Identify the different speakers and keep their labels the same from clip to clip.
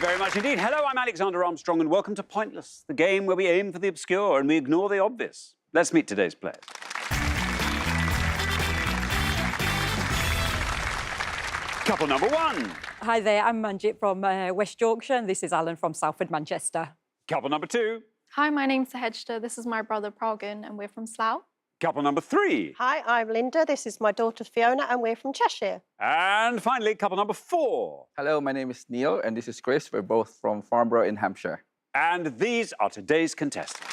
Speaker 1: very much indeed. Hello, I'm Alexander Armstrong, and welcome to Pointless, the game where we aim for the obscure and we ignore the obvious. Let's meet today's players. Couple number one.
Speaker 2: Hi there, I'm Manjit from West Yorkshire, and this is Alan from Salford, Manchester.
Speaker 1: Couple number two.
Speaker 3: Hi, my name's Sahejta. This is my brother Pragan, and we're from Slough.
Speaker 1: Couple number three.
Speaker 4: Hi, I'm Linda. This is my daughter Fiona, and we're from Cheshire.
Speaker 1: And finally, couple number four.
Speaker 5: Hello, my name is Neil, and this is Chris. We're both from Farnborough in Hampshire.
Speaker 1: And these are today's contestants.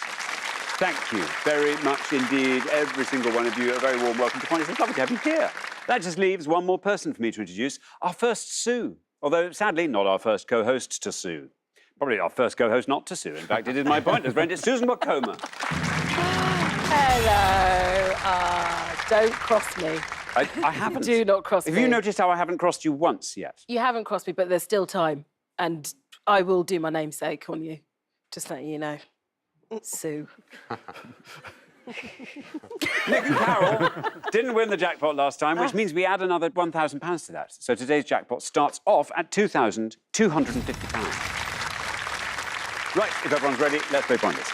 Speaker 1: Thank you very much indeed, every single one of you. A very warm welcome to Pointless. It's lovely to have you here. That just leaves one more person for me to introduce, our first Sue. Although, sadly, not our first co-host to sue. Probably our first co-host not to sue. In fact, it is my Pointless friend. It's Susan Wakoma.
Speaker 6: Hello. Don't cross me.
Speaker 1: I haven't.
Speaker 6: Do not cross me.
Speaker 1: Have you noticed how I haven't crossed you once yet?
Speaker 6: You haven't crossed me, but there's still time. And I will do my namesake on you. Just letting you know. Sue.
Speaker 1: Nick and Carol didn't win the jackpot last time, which means we add another £1,000 to that. So today's jackpot starts off at £2,250. Right, if everyone's ready, let's play Pointless.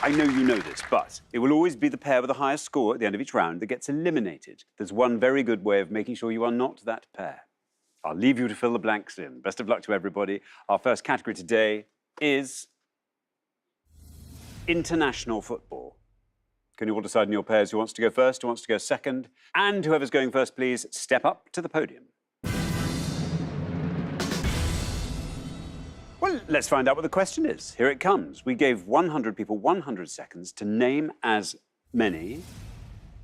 Speaker 1: I know you know this, but it will always be the pair with the highest score at the end of each round that gets eliminated. There's one very good way of making sure you are not that pair. I'll leave you to fill the blanks in. Best of luck to everybody. Our first category today is international football. Can you all decide in your pairs who wants to go first, who wants to go second? And whoever's going first, please step up to the podium. Well, let's find out what the question is. Here it comes. We gave 100 people 100 seconds to name as many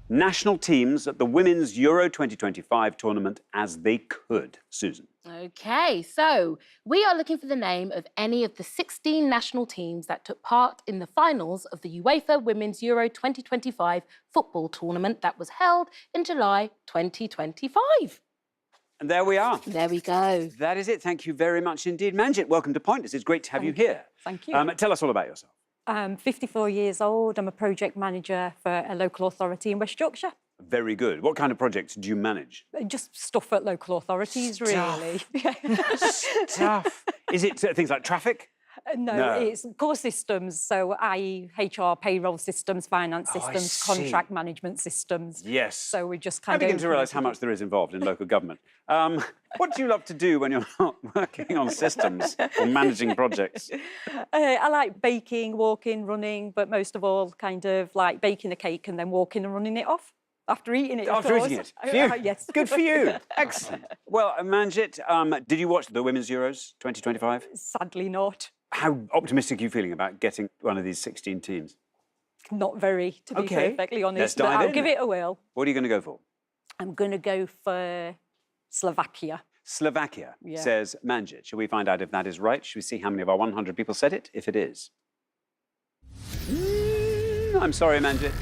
Speaker 1: national teams at the Women's Euro 2025 tournament as they could. Susan.
Speaker 7: OK, so we are looking for the name of any of the 16 national teams that took part in the finals of the UEFA Women's Euro 2025 football tournament that was held in July 2025.
Speaker 1: And there we are.
Speaker 7: There we go.
Speaker 1: That is it. Thank you very much indeed. Manjit, welcome to Pointless. It's great to have you here.
Speaker 2: Thank you.
Speaker 1: Tell us all about yourself.
Speaker 2: I'm 54 years old. I'm a project manager for a local authority in West Yorkshire.
Speaker 1: Very good. What kind of projects do you manage?
Speaker 2: Just stuff at local authorities, really.
Speaker 1: Stuff. Is it things like traffic?
Speaker 2: No, it's core systems, so i.e. HR, payroll systems, finance systems, contract management systems.
Speaker 1: Yes.
Speaker 2: So we just
Speaker 1: I
Speaker 2: kind of...
Speaker 1: begin to realise how much there is involved in local government. What do you love to do when you're not working on systems or managing projects?
Speaker 2: I like baking, walking, running, but most of all, kind of like baking a cake and then walking and running it off. After eating it,
Speaker 1: After eating it? Phew.
Speaker 2: Yes.
Speaker 1: Good for you. Excellent. Well, Manjit, did you watch the Women's Euros 2025?
Speaker 2: Sadly not.
Speaker 1: How optimistic are you feeling about getting one of these 16 teams?
Speaker 2: Not very, to be perfectly honest.
Speaker 1: Let's
Speaker 2: but
Speaker 1: dive
Speaker 2: I'll
Speaker 1: in.
Speaker 2: give it a whirl.
Speaker 1: What are you going to go for?
Speaker 2: I'm going to go for Slovakia.
Speaker 1: Slovakia,
Speaker 2: Yeah.
Speaker 1: says Manjit. Shall we find out if that is right? Shall we see how many of our 100 people said it, if it is? I'm sorry, Manjit.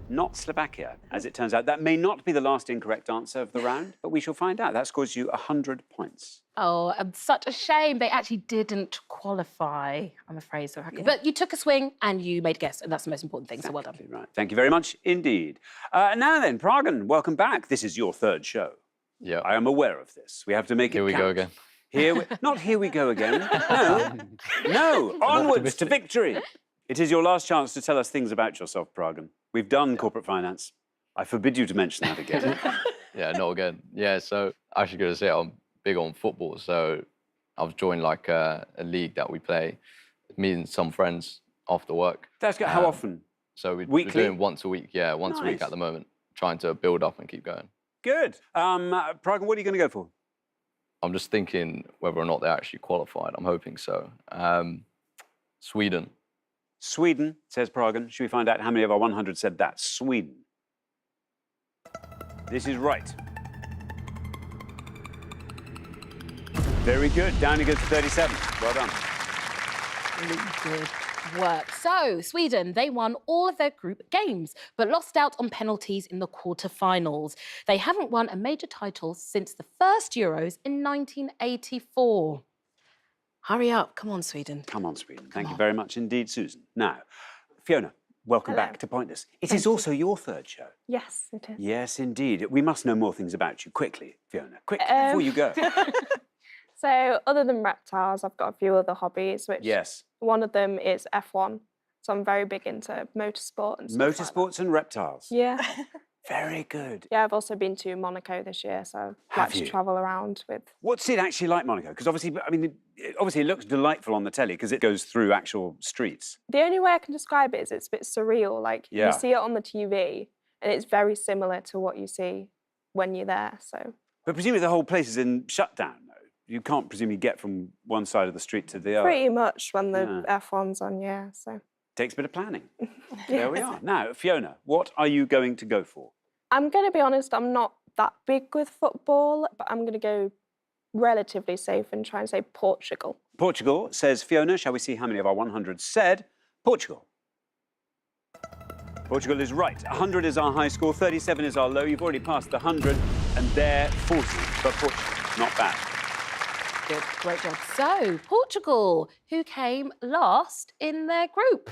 Speaker 1: Not Slovakia, as it turns out. That may not be the last incorrect answer of the round, but we shall find out. That scores you 100 points.
Speaker 7: Oh, such a shame. They actually didn't qualify, I'm afraid. So But you took a swing and you made a guess, and that's the most important thing, so well done.
Speaker 1: Right. Thank you very much indeed. Now then, Pragan, welcome back. This is your third show.
Speaker 5: Yeah.
Speaker 1: I am aware of this. We have to make it
Speaker 5: Here we
Speaker 1: count.
Speaker 5: go again.
Speaker 1: Not here we go again. No, onwards to victory. It is your last chance to tell us things about yourself, Pragan. We've done corporate finance. I forbid you to mention that again.
Speaker 5: Yeah, not again. Yeah, so I actually going to say I'm big on football, so I've joined like a league that we play. Me and some friends after work.
Speaker 1: That's good. How often?
Speaker 5: So we're
Speaker 1: Weekly?
Speaker 5: doing once a week. Yeah, once a week
Speaker 1: Nice.
Speaker 5: at the moment, trying to build up and keep going.
Speaker 1: Good. Pragan, what are you going to go for?
Speaker 5: I'm just thinking whether or not they're actually qualified. I'm hoping so. Sweden.
Speaker 1: Sweden, says Pragan. Should we find out how many of our 100 said that? Sweden. This is right. Very good. Down he goes to 37. Well done.
Speaker 7: Really good work. So, Sweden, they won all of their group games, but lost out on penalties in the quarter-finals. They haven't won a major title since the first Euros in 1984. Hurry up. Come on, Sweden.
Speaker 1: Come on, Sweden. Thank you very much indeed, Susan. Now, Fiona, welcome
Speaker 3: Hello.
Speaker 1: back to Pointless. It is also your third show.
Speaker 3: Yes, it is.
Speaker 1: Yes, indeed. We must know more things about you. Quickly, Fiona, quickly, before you go.
Speaker 8: So other than reptiles, I've got a few other hobbies, which
Speaker 1: Yes.
Speaker 8: one of them is F1. So I'm very big into motorsport and stuff like that.
Speaker 1: Motorsports and reptiles.
Speaker 8: Yeah.
Speaker 1: Very good.
Speaker 8: Yeah, I've also been to Monaco this year, so I
Speaker 1: Have
Speaker 8: like
Speaker 1: you?
Speaker 8: to travel around with.
Speaker 1: What's it actually like, Monaco? Because obviously, I mean, obviously it looks delightful on the telly because it goes through actual streets.
Speaker 8: The only way I can describe it is it's a bit surreal. Like
Speaker 1: Yeah.
Speaker 8: you see it on the TV and it's very similar to what you see when you're there. So
Speaker 1: But presumably the whole place is in shutdown, though. You can't presumably get from one side of the street to the other.
Speaker 8: pretty much when the F1's on, yeah. So
Speaker 1: Takes a bit of planning. There we are. Now, Fiona, what are you going to go for?
Speaker 8: I'm going to be honest, I'm not that big with football, but I'm going to go relatively safe and try and say Portugal.
Speaker 1: Portugal, says Fiona. Shall we see how many of our 100 said Portugal? Portugal is right. 100 is our high score, 37 is our low. You've already passed the 100, and they're 40 for Portugal. Not bad.
Speaker 7: Good, great job. So, Portugal, who came last in their group.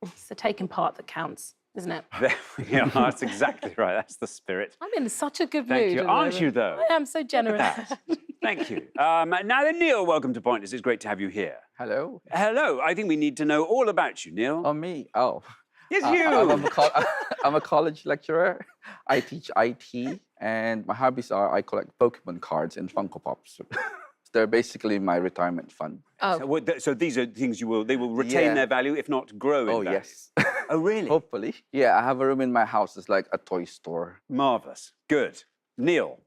Speaker 7: It's the taking part that counts, isn't it?
Speaker 1: There we are. That's exactly right. That's the spirit.
Speaker 7: I'm in such a good
Speaker 1: Thank
Speaker 7: mood.
Speaker 1: you.
Speaker 7: at the
Speaker 1: Aren't you,
Speaker 7: moment.
Speaker 1: though?
Speaker 7: I am so generous.
Speaker 1: That. Thank you. Now then, Neil, welcome to Pointless. It's great to have you here.
Speaker 9: Hello.
Speaker 1: Hello. I think we need to know all about you, Neil.
Speaker 9: Oh, me? Oh.
Speaker 1: Yes, you.
Speaker 9: I'm a college lecturer. I teach IT, and my hobbies are I collect Pokemon cards and Funko Pops. They're basically my retirement fund.
Speaker 7: Oh,
Speaker 1: So these are things they will retain their value, if not grow in
Speaker 9: Oh,
Speaker 1: value.
Speaker 9: yes.
Speaker 1: Oh, really?
Speaker 9: Hopefully. Yeah, I have a room in my house. It's like a toy store.
Speaker 1: Marvellous. Good. Neil,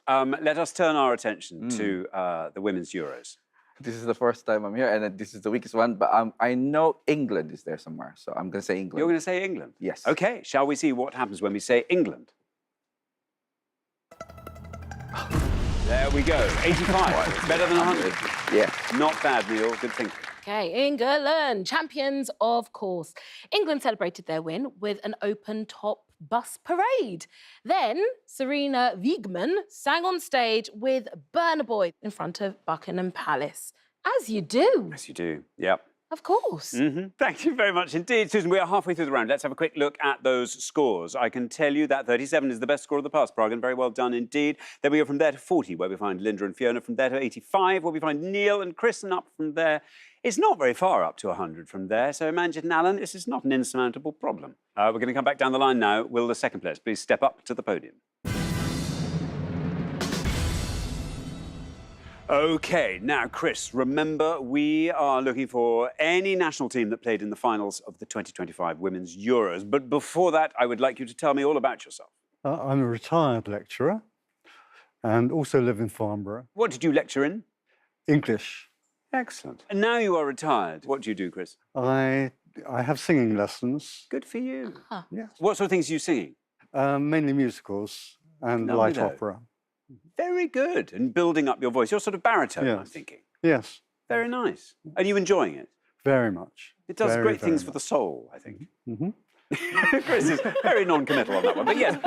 Speaker 1: let us turn our attention to the Women's Euros.
Speaker 9: This is the first time I'm here, and this is the weakest one, but I know England is there somewhere, so I'm going to say England.
Speaker 1: You're going to say England?
Speaker 9: Yes.
Speaker 1: OK, shall we see what happens when we say England? There we go. 85. Better than 100.
Speaker 9: Yeah.
Speaker 1: Not bad, Neil. Good thinking.
Speaker 7: okay, England, champions, of course. England celebrated their win with an open-top bus parade. Then Serena Wiegmann sang on stage with Burna Boy in front of Buckingham Palace. As you do,
Speaker 1: Yes, you do. Yep.
Speaker 7: of course.
Speaker 1: Thank you very much indeed, Susan. We are halfway through the round. Let's have a quick look at those scores. I can tell you that 37 is the best score of the past, Pragan. Very well done indeed. Then we go from there to 40, where we find Linda and Fiona. From there to 85, where we find Neil and Chris. And up from there, it's not very far up to 100 from there. So Manjit and Alan, this is not an insurmountable problem. We're going to come back down the line now. Will the second players please step up to the podium? OK, now, Chris, remember, we are looking for any national team that played in the finals of the 2025 Women's Euros. But before that, I would like you to tell me all about yourself.
Speaker 10: I'm a retired lecturer and also live in Farnborough.
Speaker 1: What did you lecture in?
Speaker 10: English.
Speaker 1: Excellent. And now you are retired. What do you do, Chris?
Speaker 10: I have singing lessons.
Speaker 1: Good for you.
Speaker 10: Yes.
Speaker 1: What sort of things are you singing?
Speaker 10: Mainly musicals and
Speaker 1: Lovely,
Speaker 10: light
Speaker 1: though.
Speaker 10: opera.
Speaker 1: Very good. And building up your voice. You're sort of baritone, I'm
Speaker 10: Yes.
Speaker 1: thinking.
Speaker 10: Yes,
Speaker 1: Very nice. Are you enjoying it?
Speaker 10: very much.
Speaker 1: It does
Speaker 10: Very,
Speaker 1: great
Speaker 10: very
Speaker 1: things for
Speaker 10: much.
Speaker 1: the soul, I think.
Speaker 10: Mhm.
Speaker 1: Chris is very non-committal on that one. But yes,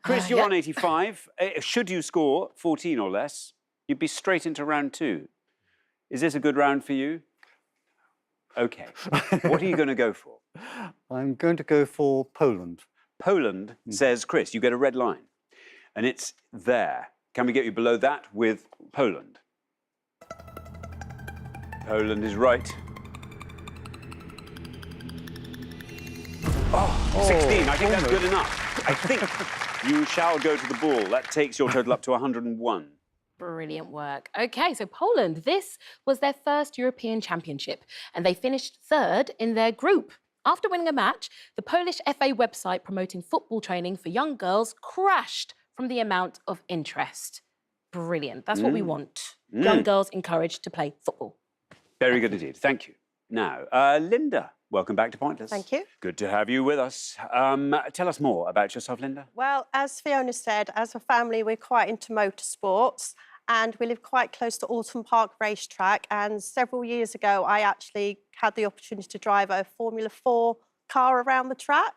Speaker 1: Chris, you're on 85. Should you score 14 or less, you'd be straight into round 2. Is this a good round for you? OK. What are you going to go for?
Speaker 10: I'm going to go for Poland.
Speaker 1: Poland, says Chris. You get a red line. And it's there. Can we get you below that with Poland? Poland is right. Oh, 16. I think that's good enough. I think you shall go to the ball. That takes your total up to 101.
Speaker 7: Brilliant work. Okay, so Poland, this was their first European Championship, and they finished third in their group. After winning a match, the Polish FA website promoting football training for young girls crashed from the amount of interest. Brilliant. That's what we want. Young girls encouraged to play football.
Speaker 1: Very good indeed. Thank you. Now, Linda, welcome back to Pointless.
Speaker 4: Thank you.
Speaker 1: Good to have you with us. Tell us more about yourself, Linda.
Speaker 4: Well, as Fiona said, as a family, we're quite into motorsports and we live quite close to Alton Park racetrack. And several years ago, I actually had the opportunity to drive a Formula 4 car around the track.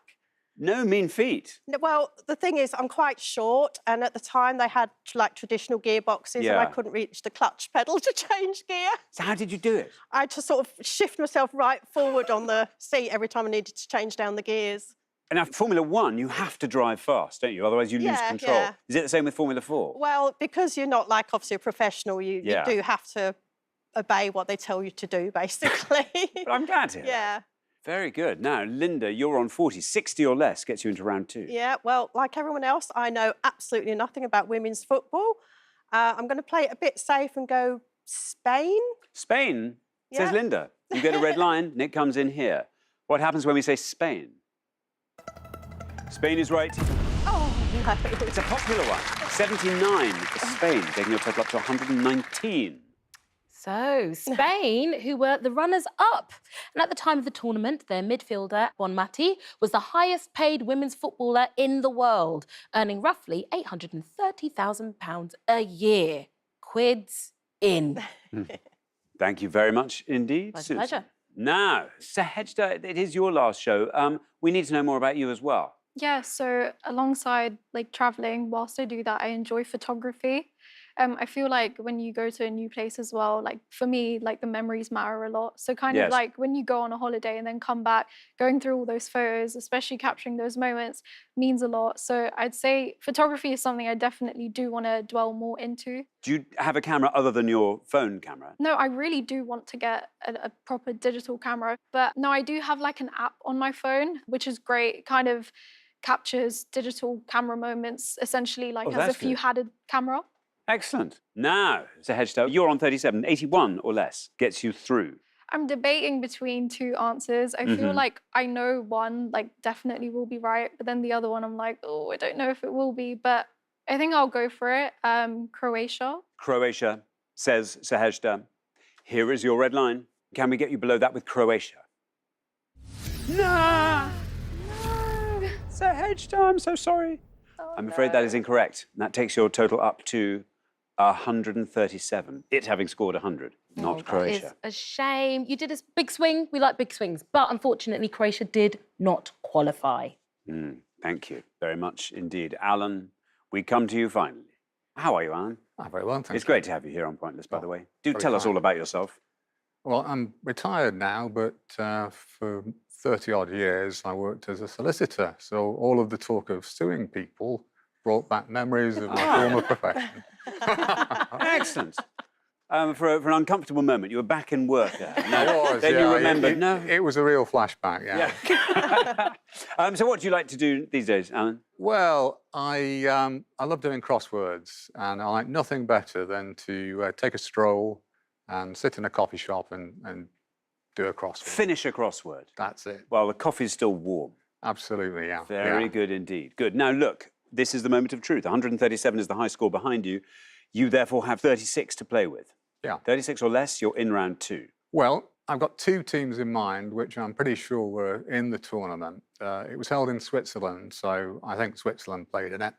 Speaker 1: No mean feat.
Speaker 4: Well, the thing is, I'm quite short, and at the time they had like traditional gearboxes, and I
Speaker 1: Yeah.
Speaker 4: couldn't reach the clutch pedal to change gear.
Speaker 1: So how did you do it?
Speaker 4: I had to sort of shift myself right forward on the seat every time I needed to change down the gears.
Speaker 1: And now, Formula One, you have to drive fast, don't you? Otherwise, you lose
Speaker 4: Yeah,
Speaker 1: control.
Speaker 4: yeah.
Speaker 1: Is it the same with Formula 4?
Speaker 4: Well, because you're not like obviously a professional, you do have to obey what they tell you to do, basically.
Speaker 1: But I'm glad to hear that.
Speaker 4: Yeah.
Speaker 1: Very good. Now, Linda, you're on 40. 60 or less gets you into round 2.
Speaker 4: Yeah, well, like everyone else, I know absolutely nothing about women's football. I'm going to play it a bit safe and go Spain.
Speaker 1: Spain, says
Speaker 4: Yeah.
Speaker 1: Linda. You get a red line, Nick comes in here. What happens when we say Spain? Spain is right.
Speaker 4: Oh, no.
Speaker 1: It's a popular one. 79 for Spain, taking your total up to 119.
Speaker 7: So, Spain, who were the runners-up. And at the time of the tournament, their midfielder, Bonmati, was the highest-paid women's footballer in the world, earning roughly £830,000 a year. Quids in.
Speaker 1: Thank you very much indeed, Susan.
Speaker 7: Pleasure.
Speaker 1: Now, Sahejda, it is your last show. We need to know more about you as well.
Speaker 3: Yeah, so alongside like traveling, whilst I do that, I enjoy photography. I feel like when you go to a new place as well, like for me, like the memories matter a lot. So kind
Speaker 1: Yes.
Speaker 3: of like when you go on a holiday and then come back, going through all those photos, especially capturing those moments, means a lot. So I'd say photography is something I definitely do want to dwell more into.
Speaker 1: Do you have a camera other than your phone camera?
Speaker 3: No, I really do want to get a proper digital camera. But no, I do have like an app on my phone, which is great. It kind of captures digital camera moments, essentially like
Speaker 1: Oh,
Speaker 3: as
Speaker 1: that's
Speaker 3: if you
Speaker 1: good.
Speaker 3: had a camera.
Speaker 1: Excellent. Now, Sahejda, you're on 37. 81 or less gets you through.
Speaker 3: I'm debating between two answers. I feel like I know one like definitely will be right, but then the other one I'm like, oh, I don't know if it will be, but I think I'll go for it. Croatia.
Speaker 1: Croatia, says Sahejda. Here is your red line. Can we get you below that with Croatia? No! Sahejda, I'm so sorry. I'm afraid that is incorrect. And that takes your total up to 137. It having scored 100, not
Speaker 7: It's
Speaker 1: Croatia.
Speaker 7: a shame. You did a big swing. We like big swings. But unfortunately, Croatia did not qualify.
Speaker 1: Thank you very much indeed. Alan, we come to you finally. How are you, Alan?
Speaker 11: Very well, thank you.
Speaker 1: It's great to have you here on Pointless, by the way. Do
Speaker 11: very
Speaker 1: tell us
Speaker 11: kind.
Speaker 1: all about yourself.
Speaker 11: Well, I'm retired now, but for 30-odd years, I worked as a solicitor. So all of the talk of suing people brought back memories of my former profession.
Speaker 1: Excellent. For an uncomfortable moment, you were back in work there. Then
Speaker 11: yeah,
Speaker 1: you remembered,
Speaker 11: it was a real flashback, yeah.
Speaker 1: So what do you like to do these days, Alan?
Speaker 11: Well, I love doing crosswords, and I like nothing better than to take a stroll and sit in a coffee shop and do a crossword.
Speaker 1: Finish a crossword.
Speaker 11: That's it.
Speaker 1: While the coffee's still warm.
Speaker 11: Absolutely, yeah.
Speaker 1: Very good indeed. Good. Now, look, this is the moment of truth. 137 is the high score behind you. You therefore have 36 to play with.
Speaker 11: Yeah.
Speaker 1: 36 or less, you're in round 2.
Speaker 11: Well, I've got two teams in mind, which I'm pretty sure were in the tournament. It was held in Switzerland, so I think Switzerland played in it.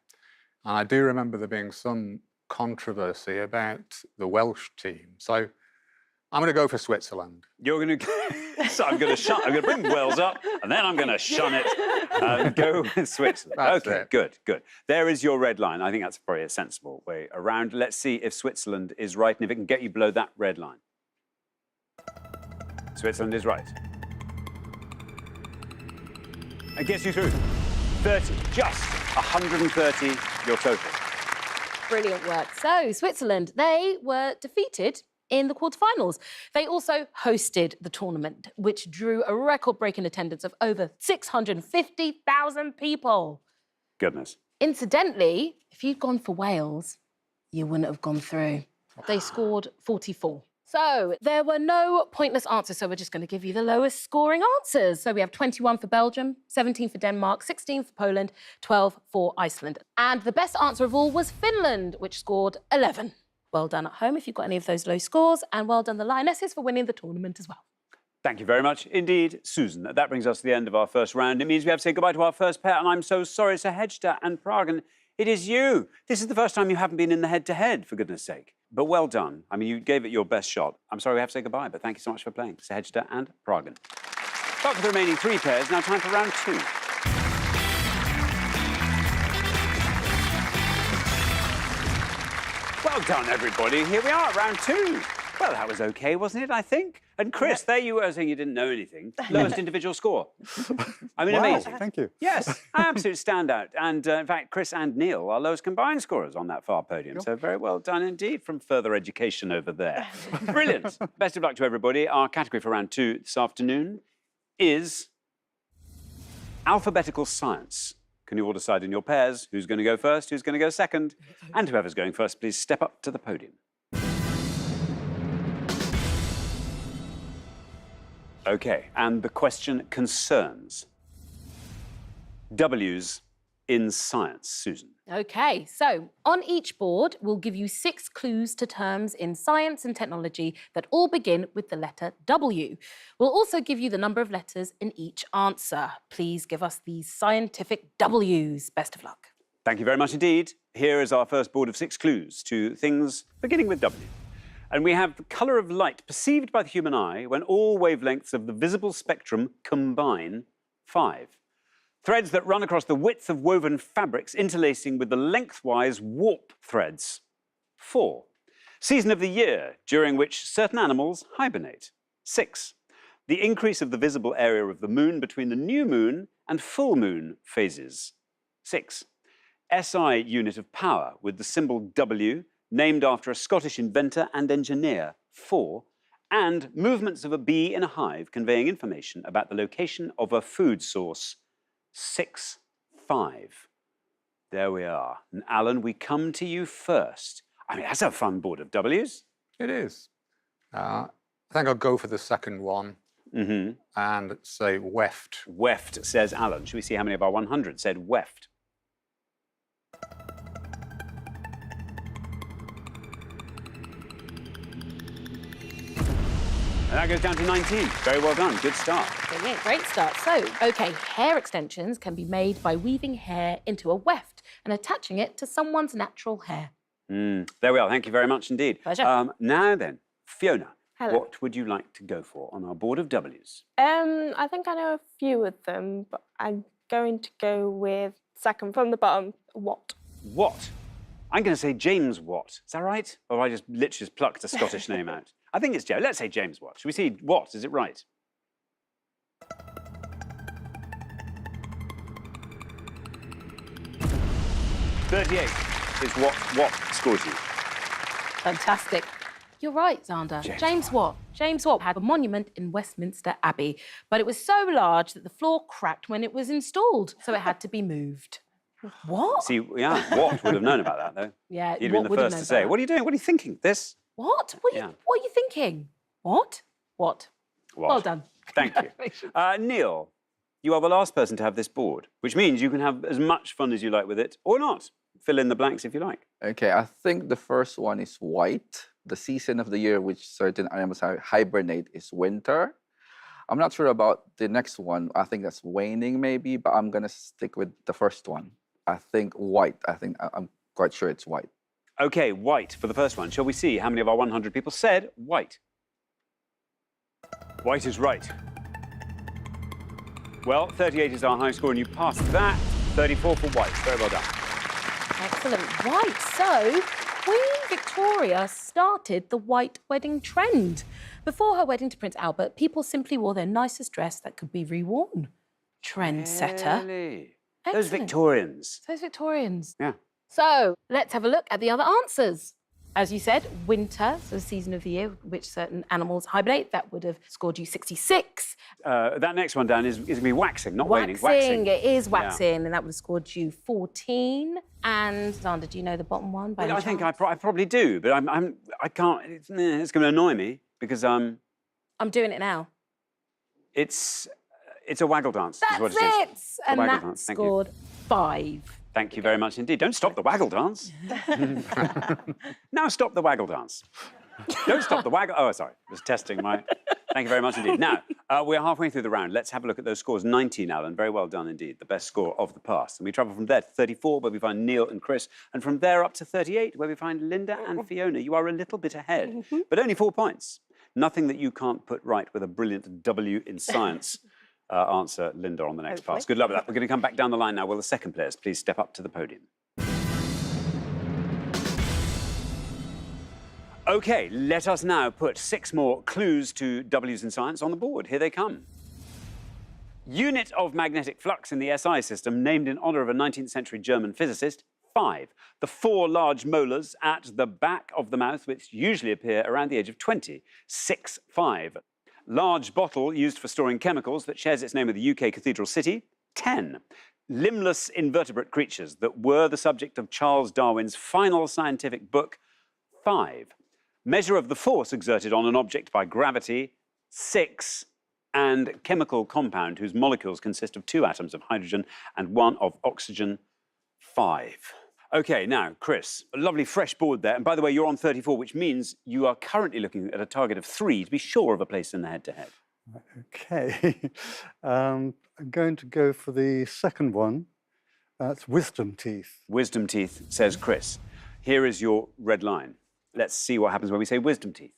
Speaker 11: And I do remember there being some controversy about the Welsh team. So I'm going to go for Switzerland.
Speaker 1: You're going to... So I'm going to bring Wales up, and then I'm going to shun it and go with Switzerland.
Speaker 11: That's
Speaker 1: okay,
Speaker 11: it.
Speaker 1: good, good. There is your red line. I think that's probably a sensible way around. Let's see if Switzerland is right and if it can get you below that red line. Switzerland is right. It gets you through. 30, just 130, your total.
Speaker 7: Brilliant work. So, Switzerland, they were defeated in the quarterfinals. They also hosted the tournament, which drew a record-breaking attendance of over 650,000 people.
Speaker 1: Goodness.
Speaker 7: Incidentally, if you'd gone for Wales, you wouldn't have gone through. They scored 44. So there were no pointless answers, so we're just going to give you the lowest scoring answers. So we have 21 for Belgium, 17 for Denmark, 16 for Poland, 12 for Iceland. And the best answer of all was Finland, which scored 11. Well done at home if you've got any of those low scores, and well done the Lionesses for winning the tournament as well.
Speaker 1: Thank you very much indeed, Susan. That brings us to the end of our first round. It means we have to say goodbye to our first pair, and I'm so sorry, Sahejda and Pragan. It is you. This is the first time you haven't been in the head-to-head, for goodness sake. But well done. I mean, you gave it your best shot. I'm sorry we have to say goodbye, but thank you so much for playing, Sahejda and Pragan. Back with the remaining 3 pairs, now time for round 2. Well done, everybody. Here we are, round 2. Well, that was OK, wasn't it, I think? And Chris, there you were saying you didn't know anything. Lowest individual score. I mean,
Speaker 10: Wow,
Speaker 1: amazing.
Speaker 10: thank you.
Speaker 1: Yes, absolute standout. And in fact, Chris and Neil are lowest combined scorers on that far podium. So very well done indeed from further education over there. Brilliant. Best of luck to everybody. Our category for round 2 this afternoon is alphabetical science. Can you all decide in your pairs who's going to go first, who's going to go second? And whoever's going first, please step up to the podium. OK, and the question concerns W's in science. Susan.
Speaker 7: OK, so on each board, we'll give you 6 clues to terms in science and technology that all begin with the letter W. We'll also give you the number of letters in each answer. Please give us these scientific W's. Best of luck.
Speaker 1: Thank you very much indeed. Here is our first board of 6 clues to things beginning with W. And we have the colour of light perceived by the human eye when all wavelengths of the visible spectrum combine 5. Threads that run across the width of woven fabrics interlacing with the lengthwise warp threads. 4. Season of the year during which certain animals hibernate. 6. The increase of the visible area of the moon between the new moon and full moon phases. 6. SI unit of power with the symbol W, named after a Scottish inventor and engineer. 4. And movements of a bee in a hive conveying information about the location of a food source. 6, 5. There we are. And Alan, we come to you first. I mean, that's a fun board of W's.
Speaker 11: It is. I think I'll go for the second one and say weft.
Speaker 1: Weft, says Alan. Should we see how many of our 100 said weft? And that goes down to 19. Very well done. Good start.
Speaker 7: Brilliant, great start. So, OK, hair extensions can be made by weaving hair into a weft and attaching it to someone's natural hair.
Speaker 1: There we are. Thank you very much indeed.
Speaker 7: Pleasure.
Speaker 1: Now then, Fiona,
Speaker 8: Hello.
Speaker 1: what would you like to go for on our board of W's?
Speaker 8: I think I know a few of them, but I'm going to go with second from the bottom, what?
Speaker 1: What? I'm going to say James Watt. Is that right? Or I just literally just plucked a Scottish name out? I think it's Joe. Let's say James Watt. Should we see what? Is it right? .38 is what scores you.
Speaker 7: Fantastic. You're right, Xander. James Watt. James Watt had a monument in Westminster Abbey, but it was so large that the floor cracked when it was installed, so it had to be moved. What?
Speaker 1: See, yeah, Watt would have known about that, though.
Speaker 7: Yeah,
Speaker 1: He'd been the first to say, what are you doing? What are you thinking? This?
Speaker 7: What? What are you thinking? What? What? Well done.
Speaker 1: Thank you. Neil, you are the last person to have this board, which means you can have as much fun as you like with it, or not. Fill in the blanks if you like.
Speaker 9: Okay, I think the first one is white. The season of the year which certain animals hibernate is winter. I'm not sure about the next one. I think that's waning maybe, but I'm going to stick with the first one. I think white. I'm quite sure it's white.
Speaker 1: OK, white for the first one. Shall we see how many of our 100 people said white? White is right. Well, 38 is our high score, and you passed that. 34 for white. Very well done.
Speaker 7: Excellent. White. So, Queen Victoria started the white wedding trend. Before her wedding to Prince Albert, people simply wore their nicest dress that could be reworn. Trendsetter.
Speaker 1: Really?
Speaker 7: Excellent.
Speaker 1: Those Victorians.
Speaker 7: Those Victorians.
Speaker 1: Yeah.
Speaker 7: So, let's have a look at the other answers. As you said, winter, so the season of the year which certain animals hibernate, that would have scored you 66.
Speaker 1: That next one down is going to be waxing, not waning.
Speaker 7: Waxing, it is waxing, and that would have scored you 14. And, Xander, do you know the bottom one? By
Speaker 1: I think I probably do, but I can't. It's going to annoy me because
Speaker 7: I'm doing it now.
Speaker 1: It's a waggle dance.
Speaker 7: That's
Speaker 1: is what it is.
Speaker 7: And that scored 5.
Speaker 1: Thank you very much indeed. Don't stop the waggle dance. Now stop the waggle dance. Don't stop the waggle. Oh, sorry. Just testing my... Thank you very much indeed. Now, we're halfway through the round. Let's have a look at those scores. 19, Alan. Very well done indeed. The best score of the past. And we travel from there to 34, where we find Neil and Chris. And from there up to 38, where we find Linda and Fiona. You are a little bit ahead, but only 4 points. Nothing that you can't put right with a brilliant W in science. Answer, Linda, on the next pass. Good luck with that. We're going to come back down the line now. Will the second players please step up to the podium? OK, let us now put 6 more clues to W's in science on the board. Here they come. Unit of magnetic flux in the SI system, named in honour of a 19th century German physicist, 5. The 4 large molars at the back of the mouth, which usually appear around the age of 20, 6, 5. Large bottle used for storing chemicals that shares its name with the UK cathedral city, 10. Limbless invertebrate creatures that were the subject of Charles Darwin's final scientific book, 5. Measure of the force exerted on an object by gravity, 6. And chemical compound whose molecules consist of 2 atoms of hydrogen and 1 of oxygen, 5. OK, now, Chris, a lovely fresh board there. And by the way, you're on 34, which means you are currently looking at a target of 3 to be sure of a place in the head-to-head.
Speaker 10: OK. I'm going to go for the second one. That's wisdom teeth.
Speaker 1: Wisdom teeth, says Chris. Here is your red line. Let's see what happens when we say wisdom teeth.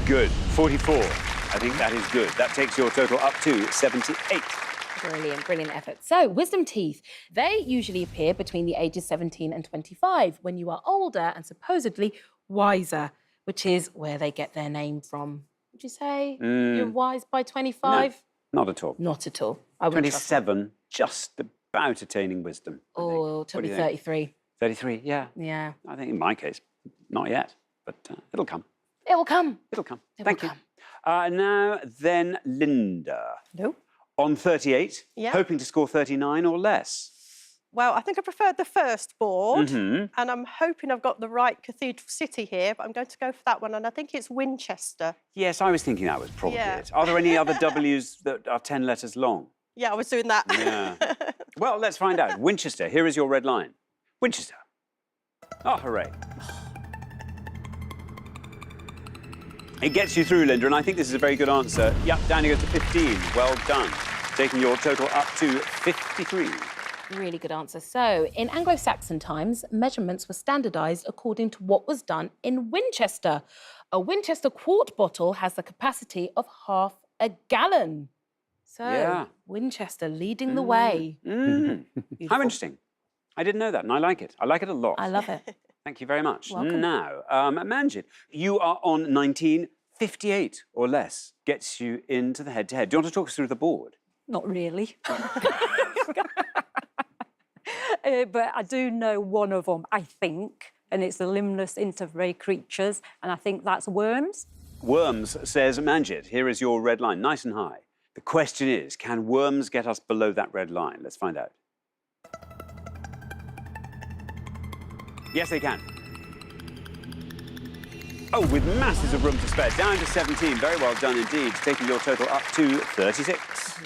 Speaker 1: Good, 44. I think that is good. That takes your total up to 78.
Speaker 7: Brilliant, brilliant effort. So, wisdom teeth, they usually appear between the ages 17 and 25 when you are older and supposedly wiser, which is where they get their name from. Would you say you're wise by 25?
Speaker 1: No, not at all.
Speaker 7: Not at all. I wouldn't trust
Speaker 1: 27, just about attaining wisdom.
Speaker 7: Oh, to be 33.
Speaker 1: 33, yeah.
Speaker 7: Yeah.
Speaker 1: I think in my case, not yet, but it'll come.
Speaker 7: It will come.
Speaker 1: It'll come.
Speaker 7: It
Speaker 1: Thank
Speaker 7: will
Speaker 1: you. Now then, Linda.
Speaker 4: No.
Speaker 1: On 38,
Speaker 4: Yeah.
Speaker 1: hoping to score 39 or less.
Speaker 4: Well, I think I preferred the first board,
Speaker 1: Mhm.
Speaker 4: and I'm hoping I've got the right cathedral city here, but I'm going to go for that one, and I think it's Winchester.
Speaker 1: Yes, I was thinking that was probably
Speaker 4: Yeah.
Speaker 1: it. Are there any other W's that are 10 letters long?
Speaker 4: Yeah, I was doing that.
Speaker 1: Yeah. Well, let's find out. Winchester, here is your red line. Winchester. Oh, hooray. It gets you through, Linda, and I think this is a very good answer. Yep, down you go to 15. Well done. Taking your total up to 53.
Speaker 7: Really good answer. So, in Anglo-Saxon times, measurements were standardised according to what was done in Winchester. A Winchester quart bottle has the capacity of half a gallon. So,
Speaker 1: Yeah.
Speaker 7: Winchester leading the way.
Speaker 1: How
Speaker 7: Beautiful.
Speaker 1: interesting. I didn't know that, and I like it. I like it a lot.
Speaker 7: I love it.
Speaker 1: Thank you very much.
Speaker 7: Welcome.
Speaker 1: Now, Manjit, you are on 19. 58 or less gets you into the head-to-head. Do you want to talk us through the board?
Speaker 2: Not really. But I do know one of them, I think, and it's the limbless invertebrate creatures, and I think that's worms.
Speaker 1: Worms, says Manjit. Here is your red line, nice and high. The question is, can worms get us below that red line? Let's find out. Yes, they can. Oh, with masses of room to spare. Down to 17. Very well done indeed. Taking your total up to 36.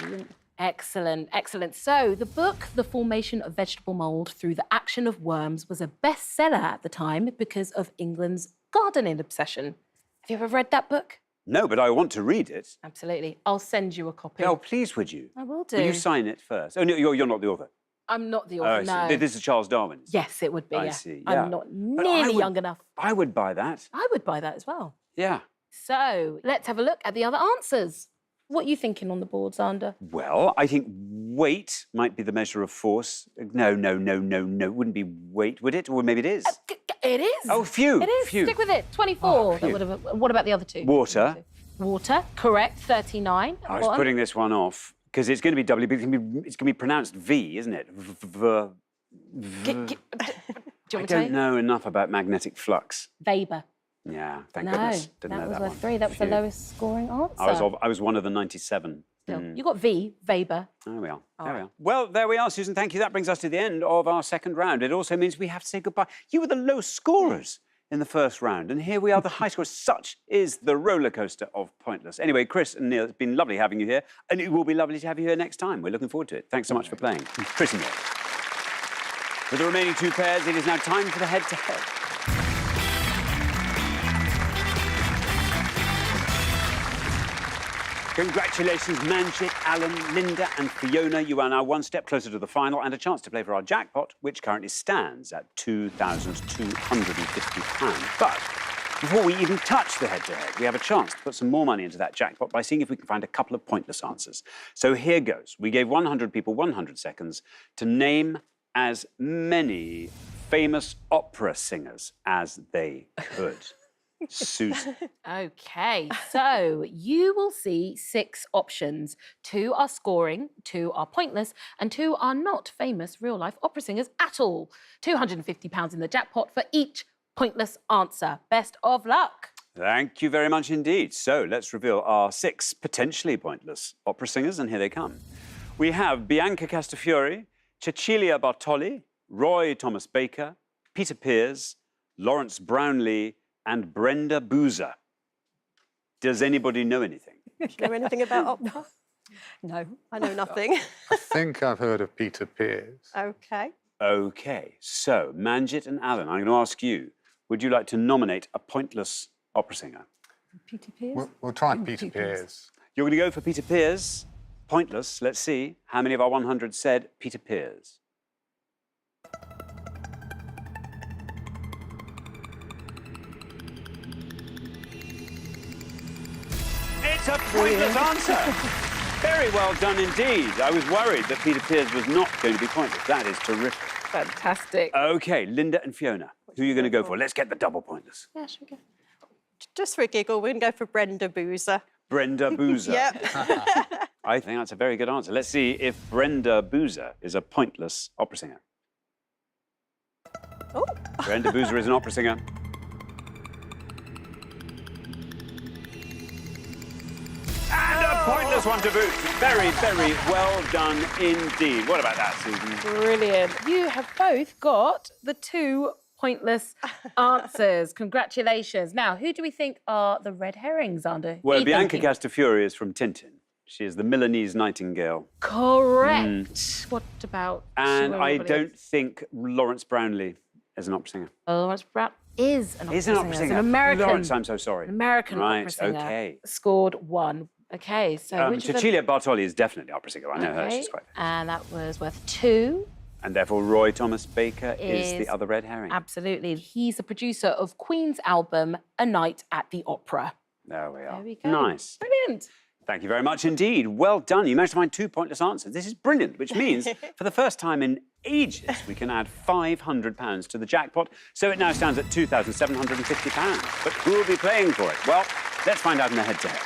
Speaker 7: Excellent, excellent. So, the book, The Formation of Vegetable Mould Through the Action of Worms, was a bestseller at the time because of England's gardening obsession. Have you ever read that book?
Speaker 1: No, but I want to read it.
Speaker 7: Absolutely. I'll send you a copy.
Speaker 1: Oh, please, would you?
Speaker 7: I will do.
Speaker 1: Will you sign it first? Oh, no, you're not the author.
Speaker 7: I'm not the
Speaker 1: Oh, I
Speaker 7: author,
Speaker 1: see.
Speaker 7: no.
Speaker 1: This is Charles Darwin's.
Speaker 7: Yes, it would be,
Speaker 1: I
Speaker 7: yeah.
Speaker 1: see, yeah.
Speaker 7: I'm not
Speaker 1: But I
Speaker 7: nearly
Speaker 1: would-
Speaker 7: young enough.
Speaker 1: I would buy that.
Speaker 7: I would buy that as well.
Speaker 1: Yeah.
Speaker 7: So, let's have a look at the other answers. What are you thinking on the board, Xander?
Speaker 1: Well, I think weight might be the measure of force. No. It wouldn't be weight, would it? Or maybe it is.
Speaker 7: It is.
Speaker 1: Oh, phew.
Speaker 7: It is.
Speaker 1: Phew.
Speaker 7: Stick with it. 24.
Speaker 1: Oh, phew.
Speaker 7: What about the other two?
Speaker 1: Water.
Speaker 7: Water, correct. 39.
Speaker 1: I was putting this one off because it's going to be W, but it's going to be pronounced V, isn't it?
Speaker 7: Do you
Speaker 1: I
Speaker 7: want me to
Speaker 1: don't know enough about magnetic flux.
Speaker 7: Weber.
Speaker 1: Yeah, thank
Speaker 7: No,
Speaker 1: goodness. Didn't
Speaker 7: that
Speaker 1: know
Speaker 7: was
Speaker 1: that
Speaker 7: worth
Speaker 1: one.
Speaker 7: 3. That was the
Speaker 1: Phew.
Speaker 7: lowest scoring answer.
Speaker 1: I was one of the 97.
Speaker 7: Still. You got V, Weber.
Speaker 1: There we are.
Speaker 7: All
Speaker 1: There we
Speaker 7: right.
Speaker 1: are. Well, there we are, Susan. Thank you. That brings us to the end of our second round. It also means we have to say goodbye. You were the low scorers in the first round, and here we are, the high scorers. Such is the roller coaster of Pointless. Anyway, Chris and Neil, it's been lovely having you here, and it will be lovely to have you here next time. We're looking forward to it. Thanks so much for playing. Chris and Neil. For the remaining two pairs, it is now time for the head-to-head. Congratulations, Manjit, Alan, Linda and Fiona. You are now one step closer to the final and a chance to play for our jackpot, which currently stands at £2,250. But before we even touch the head-to-head, we have a chance to put some more money into that jackpot by seeing if we can find a couple of pointless answers. So here goes. We gave 100 people 100 seconds to name as many famous opera singers as they could. Susan.
Speaker 7: Okay, so you will see 6 options. 2 are scoring, 2 are pointless, and 2 are not famous real-life opera singers at all. £250 in the jackpot for each pointless answer. Best of luck.
Speaker 1: Thank you very much indeed. So let's reveal our 6 potentially pointless opera singers, and here they come. We have Bianca Castafiore, Cecilia Bartoli, Roy Thomas Baker, Peter Pears, Lawrence Brownlee, and Brenda Boozer. Does anybody know anything?
Speaker 4: Do you know anything about opera?
Speaker 2: No.
Speaker 4: I know nothing.
Speaker 11: I think I've heard of Peter Pears.
Speaker 4: Okay.
Speaker 1: Okay, so Manjit and Alan, I'm going to ask you, would you like to nominate a pointless opera singer?
Speaker 2: Peter Pears?
Speaker 11: We'll try Peter Pears.
Speaker 1: You're going to go for Peter Pears. Pointless. Let's see how many of our 100 said Peter Pears. It's a pointless answer. Very well done indeed. I was worried that Peter Pears was not going to be pointless. That is terrific.
Speaker 7: Fantastic.
Speaker 1: Okay, Linda and Fiona, who are you going to go for? Let's get the double pointless.
Speaker 4: Yeah, should we go? Just for a giggle, we're going to go for Brenda Boozer.
Speaker 1: Brenda Boozer.
Speaker 4: Yep.
Speaker 1: I think that's a very good answer. Let's see if Brenda Boozer is a pointless opera singer.
Speaker 4: Oh.
Speaker 1: Brenda Boozer is an opera singer. And a pointless one to boot. Very, very well done indeed. What about that, Susan?
Speaker 7: Brilliant. You have both got the 2 pointless answers. Congratulations. Now, who do we think are the red herrings, Andy?
Speaker 1: Well, Bianca Castafiore is from Tintin. She is the Milanese nightingale.
Speaker 7: Correct. What about...
Speaker 1: And I
Speaker 7: everybody
Speaker 1: don't
Speaker 7: else?
Speaker 1: think Lawrence Brownlee is an opera singer.
Speaker 7: Lawrence Brown is an opera
Speaker 1: Is an opera
Speaker 7: singer.
Speaker 1: singer.
Speaker 7: It's an American.
Speaker 1: Lawrence, I'm so sorry.
Speaker 7: An American
Speaker 1: right,
Speaker 7: opera singer.
Speaker 1: okay.
Speaker 7: Scored 1. Okay, so which of them-
Speaker 1: Cecilia Bartoli is definitely an opera singer. I know her.
Speaker 7: Okay,
Speaker 1: She's quite...
Speaker 7: and that was worth 2.
Speaker 1: And therefore, Roy Thomas Baker is
Speaker 7: Is
Speaker 1: the other red herring.
Speaker 7: Absolutely. He's the producer of Queen's album, A Night at the Opera.
Speaker 1: There we are.
Speaker 7: There we go.
Speaker 1: Nice.
Speaker 7: Brilliant.
Speaker 1: Thank you very much indeed. Well done. You managed to find 2 pointless answers. This is brilliant, which means for the first time in ages, we can add £500 to the jackpot. So it now stands at £2,750. But who will be playing for it? Well, let's find out in the head-to-head.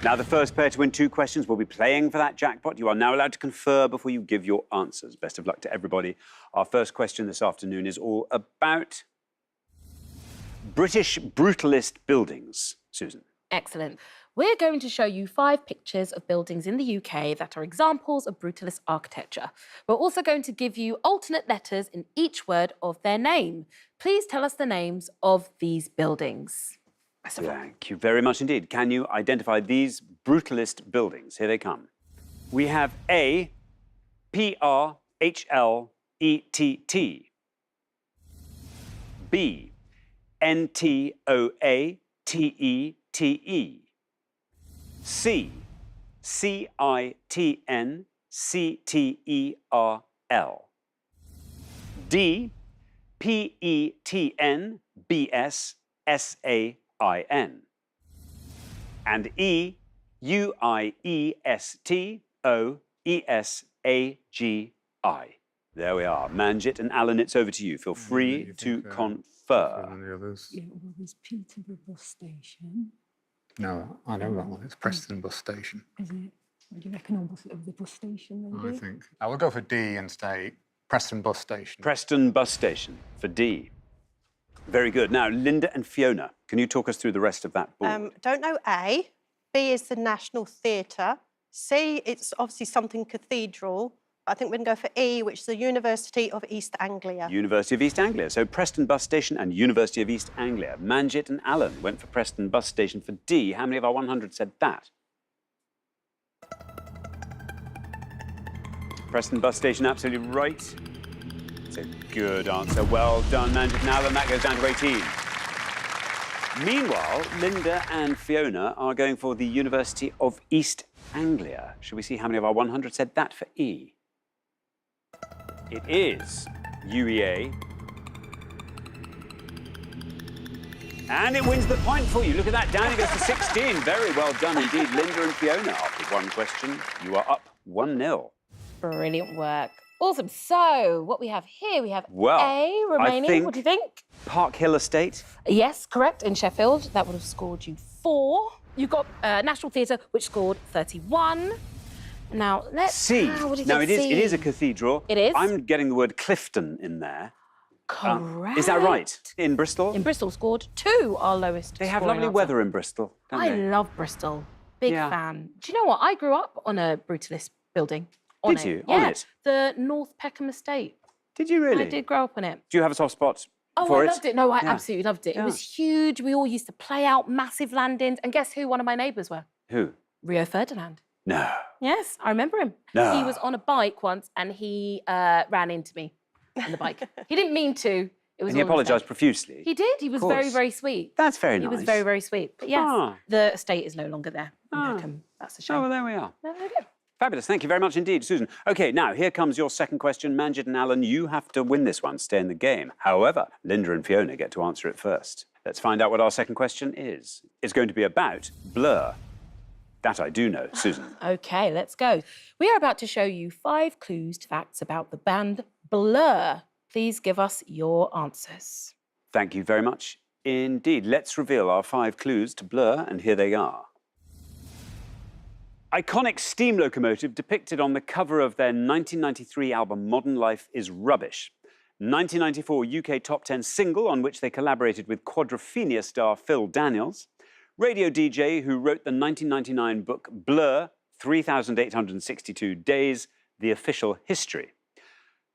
Speaker 1: Now, the first pair to win 2 questions will be playing for that jackpot. You are now allowed to confer before you give your answers. Best of luck to everybody. Our first question this afternoon is all about British brutalist buildings. Susan.
Speaker 7: Excellent. We're going to show you 5 pictures of buildings in the UK that are examples of brutalist architecture. We're also going to give you alternate letters in each word of their name. Please tell us the names of these buildings.
Speaker 1: Thank you very much indeed. Can you identify these brutalist buildings? Here they come. We have A, P-R-H-L-E-T-T. B, N-T-O-A-T-E-T-E. C, C-I-T-N-C-T-E-R-L. D, P-E-T-N-B-S-S-A-I-N. And E, U-I-E-S-T-O-E-S-A-G-I. There we are. Manjit and Alan, it's over to you. Feel free to confer.
Speaker 11: Any others?
Speaker 2: Yeah, well, there's Peterborough bus station.
Speaker 11: No, I know that one. It's Preston bus station.
Speaker 2: Is it? What do you reckon of the bus station, maybe?
Speaker 11: I think. I will go for D and say Preston bus station.
Speaker 1: Preston bus station for D. Very good. Now, Linda and Fiona, can you talk us through the rest of that board?
Speaker 4: Don't know A. B is the National Theatre. C, it's obviously something cathedral. I think we can go for E, which is the University of East Anglia.
Speaker 1: University of East Anglia. So Preston bus station and University of East Anglia. Manjit and Alan went for Preston bus station for D. How many of our 100 said that? Preston bus station, absolutely right. It's a good answer. Well done, Manjit and Alan. That goes down to 18. Meanwhile, Linda and Fiona are going for the University of East Anglia. Shall we see how many of our 100 said that for E? It is UEA. And it wins the point for you. Look at that, down it goes to 16. Very well done indeed, Linda and Fiona. After one question, you are up 1-0.
Speaker 7: Brilliant work. Awesome. So, what we have here, we have
Speaker 1: Well,
Speaker 7: A remaining. What do you think?
Speaker 1: Park Hill Estate.
Speaker 7: Yes, correct, in Sheffield. That would have scored you 4. You got National Theatre, which scored 31. Now, let's...
Speaker 1: C.
Speaker 7: what do you
Speaker 1: Now,
Speaker 7: think,
Speaker 1: it
Speaker 7: C?
Speaker 1: is a cathedral.
Speaker 7: It is.
Speaker 1: I'm getting the word Clifton in there.
Speaker 7: Correct.
Speaker 1: Is that right? In Bristol?
Speaker 7: In Bristol scored 2, our lowest.
Speaker 1: They have
Speaker 7: scoring
Speaker 1: lovely
Speaker 7: answer.
Speaker 1: weather in Bristol, don't
Speaker 7: I
Speaker 1: they?
Speaker 7: love Bristol. Big
Speaker 1: Yeah.
Speaker 7: fan. Do you know what? I grew up on a brutalist building. On
Speaker 1: Did
Speaker 7: it.
Speaker 1: you?
Speaker 7: Yeah.
Speaker 1: On it?
Speaker 7: The North Peckham Estate.
Speaker 1: Did you really?
Speaker 7: I did grow up on it.
Speaker 1: Do you have a soft spot
Speaker 7: Oh,
Speaker 1: for
Speaker 7: I
Speaker 1: it?
Speaker 7: loved it. No, I
Speaker 1: Yeah.
Speaker 7: absolutely loved it.
Speaker 1: Yeah.
Speaker 7: It was huge. We all used to play out massive landings. And guess who one of my neighbours were?
Speaker 1: Who?
Speaker 7: Rio Ferdinand.
Speaker 1: No.
Speaker 7: Yes, I remember him.
Speaker 1: No.
Speaker 7: He was on a bike once and he ran into me on the bike. He didn't mean to. It was
Speaker 1: And he
Speaker 7: all a mistake.
Speaker 1: apologised profusely.
Speaker 7: He did. He was very,
Speaker 1: course.
Speaker 7: very sweet.
Speaker 1: That's very
Speaker 7: He
Speaker 1: nice.
Speaker 7: was very, very sweet. But yes,
Speaker 1: Ah.
Speaker 7: the estate is no longer there in
Speaker 1: Ah.
Speaker 7: Peckham. That's a shame.
Speaker 1: Oh, well, there we are.
Speaker 7: No, there we go.
Speaker 1: Fabulous. Thank you very much indeed, Susan. OK, now, here comes your second question. Manjit and Alan, you have to win this one, stay in the game. However, Linda and Fiona get to answer it first. Let's find out what our second question is. It's going to be about Blur. That I do know, Susan.
Speaker 7: OK, let's go. We are about to show you 5 clues to facts about the band Blur. Please give us your answers.
Speaker 1: Thank you very much indeed. Let's reveal our 5 clues to Blur, and here they are. Iconic steam locomotive depicted on the cover of their 1993 album Modern Life is Rubbish. 1994 UK Top 10 single on which they collaborated with Quadrophenia star Phil Daniels. Radio DJ who wrote the 1999 book Blur, 3,862 Days, The Official History.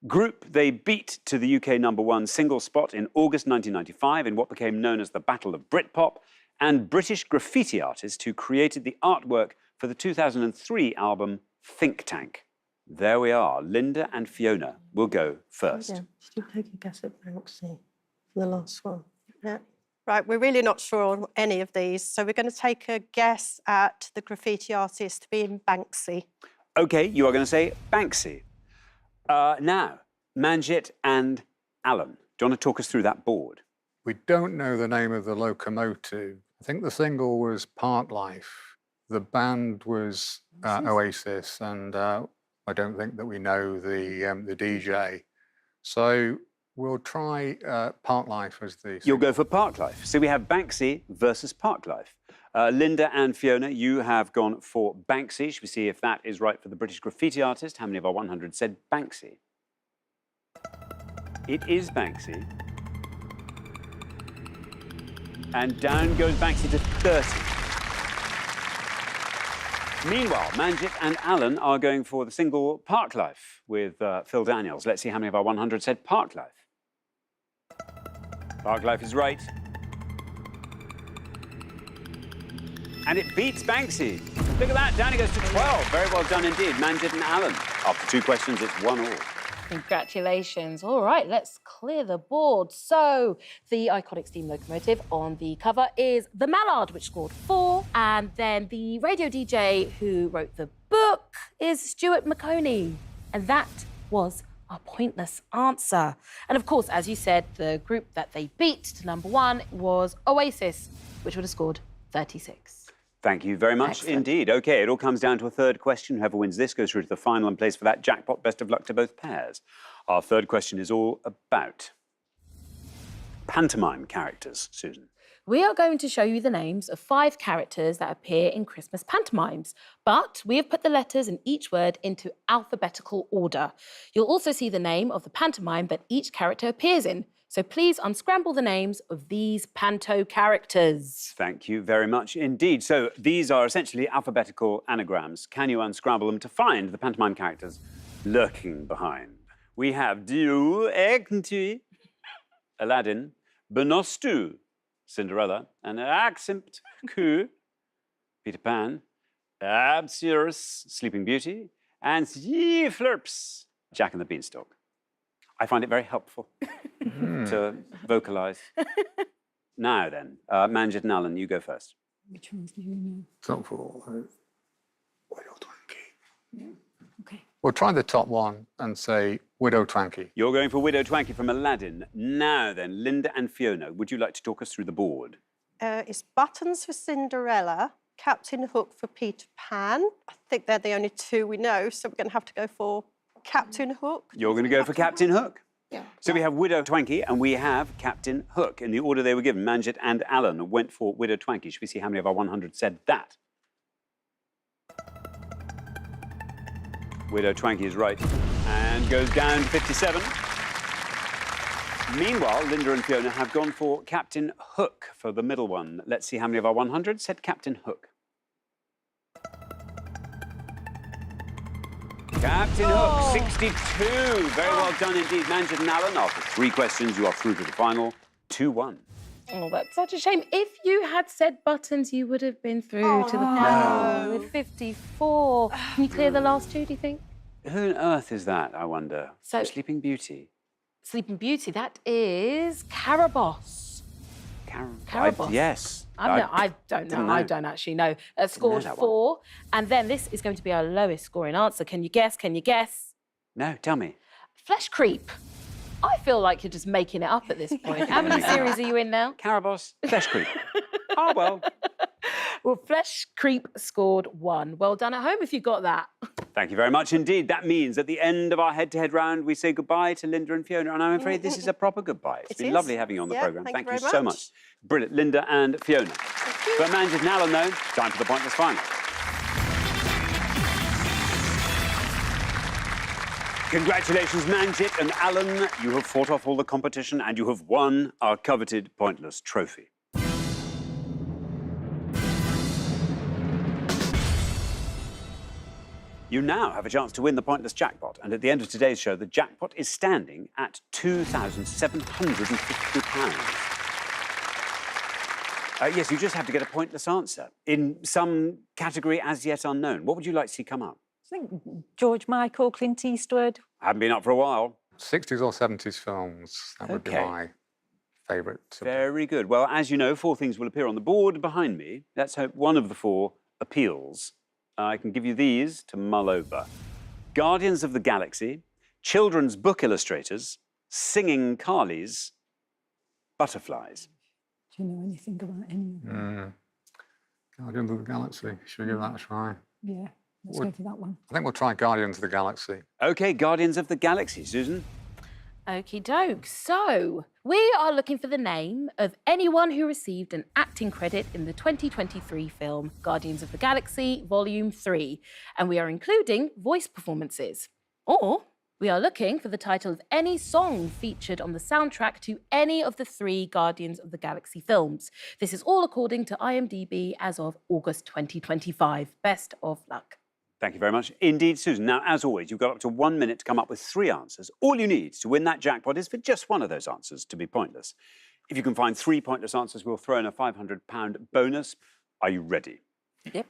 Speaker 1: Group they beat to the UK #1 single spot in August 1995 in what became known as the Battle of Britpop, and British graffiti artist who created the artwork for the 2003 album Think Tank. There we are. Linda and Fiona will go first.
Speaker 4: Yeah, still take a guess at Banksy for the last one. Yeah. Right, we're really not sure on any of these, so we're going to take a guess at the graffiti artist being Banksy.
Speaker 1: OK, you are going to say Banksy. Now, Manjit and Alan, do you want to talk us through that board?
Speaker 11: We don't know the name of the locomotive. I think the single was Park Life. The band was Oasis, and I don't think that we know the DJ. So we'll try Park Life as the...
Speaker 1: You'll go for Park Life. So we have Banksy versus Park Life. Linda and Fiona, you have gone for Banksy. Should we see if that is right for the British graffiti artist? How many of our 100 said Banksy? It is Banksy. And down goes Banksy to 30. Meanwhile, Manjit and Alan are going for the single Park Life with Phil Daniels. Let's see how many of our 100 said Park Life. Park Life is right. And it beats Banksy. Look at that, down it goes to 12. Very well done indeed, Manjit and Alan. After 2 questions, it's 1-1.
Speaker 7: Congratulations. All right, let's clear the board. So, the iconic steam locomotive on the cover is the Mallard, which scored 4. And then the radio DJ who wrote the book is Stuart McConey. And that was a pointless answer. And of course, as you said, the group that they beat to #1 was Oasis, which would have scored 36.
Speaker 1: Thank you very much indeed. OK, it all comes down to a third question. Whoever wins this goes through to the final and plays for that jackpot. Best of luck to both pairs. Our third question is all about pantomime characters, Susan.
Speaker 7: We are going to show you the names of 5 characters that appear in Christmas pantomimes, but we have put the letters in each word into alphabetical order. You'll also see the name of the pantomime that each character appears in. So please unscramble the names of these panto characters.
Speaker 1: Thank you very much indeed. So these are essentially alphabetical anagrams. Can you unscramble them to find the pantomime characters lurking behind? We have Dieu, Egntui, Aladdin, Benostu, Cinderella, and Accent Ku, Peter Pan, Absyrus, Sleeping Beauty, and Ye Flirps, Jack and the Beanstalk. I find it very helpful to vocalise. Now then, Manjit and Alan, you go first.
Speaker 2: Which ones do you know?
Speaker 11: Top 4. Widow Twanky.
Speaker 2: Yeah. OK.
Speaker 11: We'll try the top one and say Widow Twanky.
Speaker 1: You're going for Widow Twanky from Aladdin. Now then, Linda and Fiona, would you like to talk us through the board?
Speaker 4: is Buttons for Cinderella, Captain Hook for Peter Pan. I think they're the only two we know, so we're going to have to go for Captain Hook.
Speaker 1: You're going to go for Captain Hook.
Speaker 4: Yeah.
Speaker 1: So we have Widow Twankey and we have Captain Hook. In the order they were given, Manjit and Alan went for Widow Twankey. Should we see how many of our 100 said that? Widow Twankey is right and goes down to 57. Meanwhile, Linda and Fiona have gone for Captain Hook for the middle one. Let's see how many of our 100 said Captain Hook. Captain Hook, 62. Very well done indeed, Manjit and Alan. After 3 questions, you are through to the final 2-1.
Speaker 7: Oh, that's such a shame. If you had said Buttons, you would have been through to the final with 54. Can you clear the last 2, do you think?
Speaker 1: Who on earth is that, I wonder?
Speaker 7: So-
Speaker 1: Sleeping Beauty.
Speaker 7: Sleeping Beauty, that is Caraboss. Caraboss.
Speaker 1: Yes.
Speaker 7: I don't know. I don't actually know. Scored
Speaker 1: that
Speaker 7: 4. And then this is going to be our lowest scoring answer. Can you guess? Can you guess?
Speaker 1: No, tell me.
Speaker 7: Flesh Creep. I feel like you're just making it up at this point. How many series are you in now?
Speaker 1: Caraboss, Flesh Creep. Oh, well.
Speaker 7: Well, Flesh Creep scored 1. Well done at home if you got that.
Speaker 1: Thank you very much indeed. That means at the end of our head-to-head round, we say goodbye to Linda and Fiona, and I'm afraid this is a proper goodbye. It's been lovely having you on the programme. Thank you so much. Brilliant, Linda and Fiona. But Manjit and Alan, though, time for the pointless final. Congratulations, Manjit and Alan. You have fought off all the competition and you have won our coveted pointless trophy. You now have a chance to win the pointless jackpot, and at the end of today's show, the jackpot is standing at £2,750. Yes, you just have to get a pointless answer in some category as yet unknown. What would you like to see come up?
Speaker 2: I think George Michael, Clint Eastwood.
Speaker 1: Haven't been up for a while.
Speaker 11: 60s or 70s films, that would be my favourite.
Speaker 1: Very good. Well, as you know, 4 things will appear on the board behind me. Let's hope one of the 4 appeals. I can give you these to mull over. Guardians of the Galaxy, children's book illustrators, singing Carlies, butterflies.
Speaker 2: Do you know anything about any of them?
Speaker 11: Guardians of the Galaxy, should we give that a try?
Speaker 2: Yeah, let's go for that one.
Speaker 11: I think we'll try Guardians of the Galaxy.
Speaker 1: OK, Guardians of the Galaxy. Susan?
Speaker 7: Okie doke. So, we are looking for the name of anyone who received an acting credit in the 2023 film Guardians of the Galaxy Volume 3. And we are including voice performances. Or we are looking for the title of any song featured on the soundtrack to any of the 3 Guardians of the Galaxy films. This is all according to IMDb as of August 2025. Best of luck.
Speaker 1: Thank you very much indeed, Susan. Now, as always, you've got up to 1 minute to come up with 3 answers. All you need to win that jackpot is for just one of those answers to be pointless. If you can find 3 pointless answers, we'll throw in a £500 bonus. Are you ready?
Speaker 2: Yep.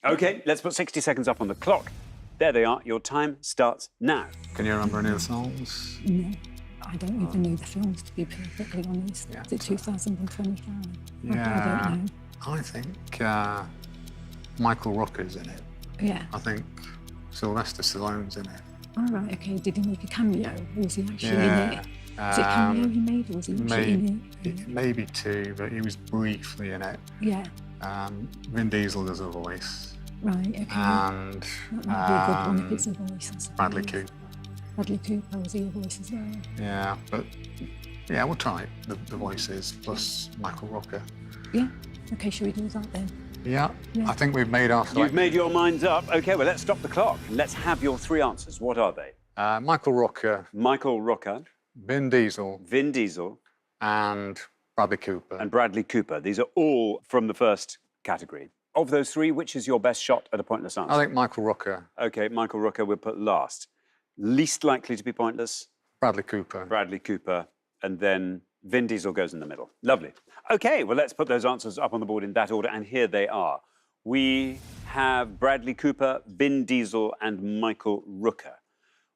Speaker 1: OK, let's put 60 seconds up on the clock. There they are. Your time starts now.
Speaker 11: Can you remember any of the songs?
Speaker 2: No, I don't even know the films, to be perfectly honest.
Speaker 11: Yeah,
Speaker 2: Is it 2025? I
Speaker 11: Yeah,
Speaker 2: don't know.
Speaker 11: I think Michael Rooker's in it.
Speaker 2: Yeah.
Speaker 11: I think Sylvester Stallone's in it.
Speaker 2: All right, OK. Did he make a cameo? Or was he actually in it? Was it a cameo he made, or was he actually in it?
Speaker 11: Maybe 2, but he was briefly in it.
Speaker 2: Yeah.
Speaker 11: Vin Diesel does a voice.
Speaker 2: Right, OK.
Speaker 11: And
Speaker 2: that might be a good one if it's a voice. I suppose.
Speaker 11: Bradley Cooper.
Speaker 2: Bradley Cooper, was he a voice as well?
Speaker 11: Yeah, but yeah, we'll try it. The voices plus Michael Rooker.
Speaker 2: Yeah. OK, shall we do that then?
Speaker 11: Yeah, I think we've made our selection.
Speaker 1: You've made your minds up. OK, well, let's stop the clock. Let's have your 3 answers. What are they?
Speaker 11: Michael Rooker.
Speaker 1: Michael Rooker.
Speaker 11: Vin Diesel.
Speaker 1: Vin Diesel.
Speaker 11: And Bradley Cooper.
Speaker 1: And Bradley Cooper. These are all from the first category. Of those 3, which is your best shot at a pointless answer?
Speaker 11: I think Michael Rooker.
Speaker 1: OK, Michael Rooker we'll put last. Least likely to be pointless?
Speaker 11: Bradley Cooper.
Speaker 1: Bradley Cooper. And then Vin Diesel goes in the middle. Lovely. OK, well, let's put those answers up on the board in that order, and here they are. We have Bradley Cooper, Vin Diesel, and Michael Rooker.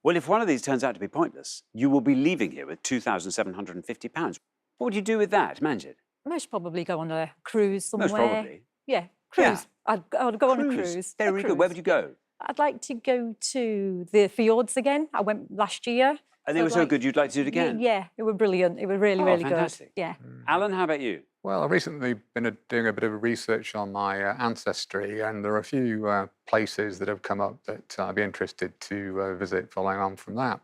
Speaker 1: Well, if one of these turns out to be pointless, you will be leaving here with £2,750. What would you do with that, Manjit?
Speaker 2: Most probably go on a cruise somewhere.
Speaker 1: Most probably.
Speaker 2: Yeah, cruise.
Speaker 1: Yeah.
Speaker 2: I'd go on a cruise.
Speaker 1: Very good. Where would you go?
Speaker 2: I'd like to go to the fjords again. I went last year.
Speaker 1: And they were so good, you'd like to do it again?
Speaker 2: Yeah, it was brilliant. It was really, really
Speaker 1: fantastic.
Speaker 2: good. Yeah.
Speaker 1: Alan, how about you?
Speaker 11: Well, I've recently been doing a bit of research on my ancestry, and there are a few places that have come up that I'd be interested to visit following on from that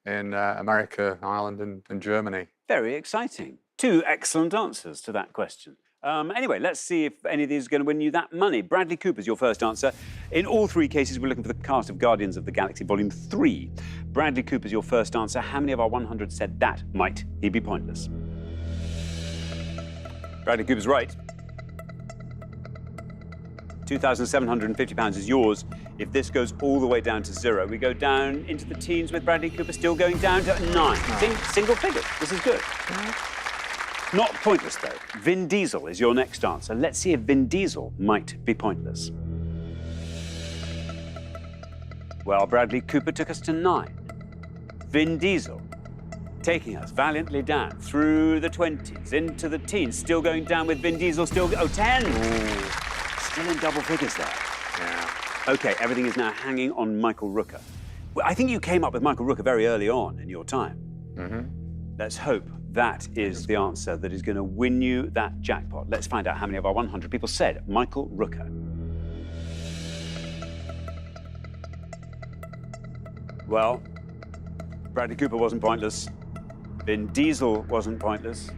Speaker 11: in America, Ireland, and Germany.
Speaker 1: Very exciting. 2 excellent answers to that question. Anyway, let's see if any of these are going to win you that money. Bradley Cooper's your first answer. In all 3 cases, we're looking for the cast of Guardians of the Galaxy Volume 3. Bradley Cooper's your first answer. How many of our 100 said that might he be pointless? Bradley Cooper's right. £2,750 is yours. If this goes all the way down to 0, we go down into the teens with Bradley Cooper still going down to 9. Single figures. This is good. Not pointless, though. Vin Diesel is your next answer. Let's see if Vin Diesel might be pointless. Well, Bradley Cooper took us to 9. Vin Diesel taking us valiantly down through the 20s, into the teens, still going down with Vin Diesel, 10! Ooh. Still in double figures there.
Speaker 11: Yeah.
Speaker 1: OK, everything is now hanging on Michael Rooker. Well, I think you came up with Michael Rooker very early on in your time. Let's hope that is the answer that is going to win you that jackpot. Let's find out how many of our 100 people said Michael Rooker. Well, Bradley Cooper wasn't pointless. Vin Diesel wasn't pointless.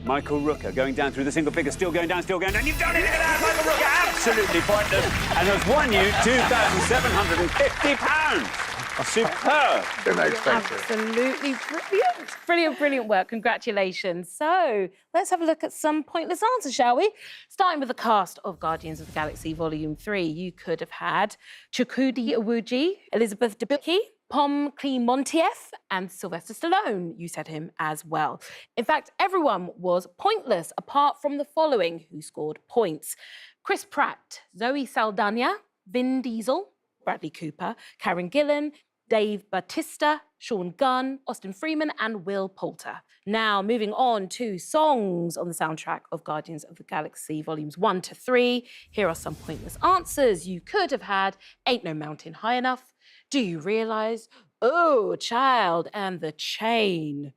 Speaker 1: Michael Rooker going down through the single figure, still going down, still going down. You've done it! Look at that! Michael Rooker, absolutely pointless, and has won you £2,750. Superb!
Speaker 11: Didn't expect it.
Speaker 7: Absolutely brilliant. Brilliant, brilliant work. Congratulations. So let's have a look at some pointless answers, shall we? Starting with the cast of Guardians of the Galaxy Volume 3, you could have had Chukwudi Iwuji, Elizabeth Debicki, Pom Klementieff and Sylvester Stallone. You said him as well. In fact, everyone was pointless apart from the following who scored points. Chris Pratt, Zoe Saldana, Vin Diesel, Bradley Cooper, Karen Gillan, Dave Bautista, Sean Gunn, Austin Freeman and Will Poulter. Now, moving on to songs on the soundtrack of Guardians of the Galaxy Volumes 1 to 3. Here are some pointless answers. You could have had Ain't No Mountain High Enough, Do You Realise, Oh, Child, and The Chain.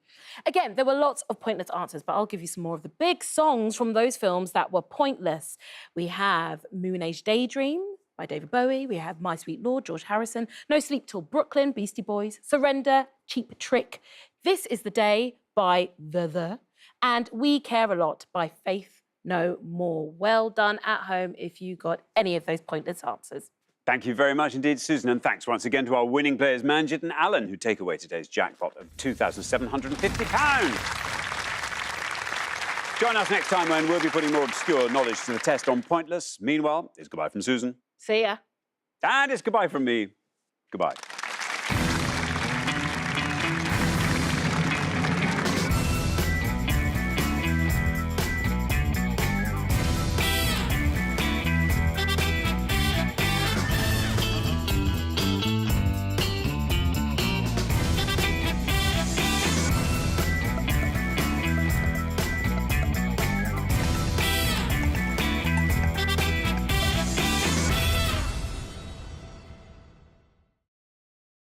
Speaker 7: Again, there were lots of pointless answers, but I'll give you some more of the big songs from those films that were pointless. We have Moon Age Daydream by David Bowie. We have My Sweet Lord, George Harrison. No Sleep Till Brooklyn, Beastie Boys. Surrender, Cheap Trick. This Is the Day by The. And We Care a Lot by Faith No More. Well done at home if you got any of those pointless answers.
Speaker 1: Thank you very much indeed, Susan, and thanks once again to our winning players, Manjit and Alan, who take away today's jackpot of £2,750. Join us next time when we'll be putting more obscure knowledge to the test on Pointless. Meanwhile, it's goodbye from Susan.
Speaker 7: See ya.
Speaker 1: And it's goodbye from me. Goodbye.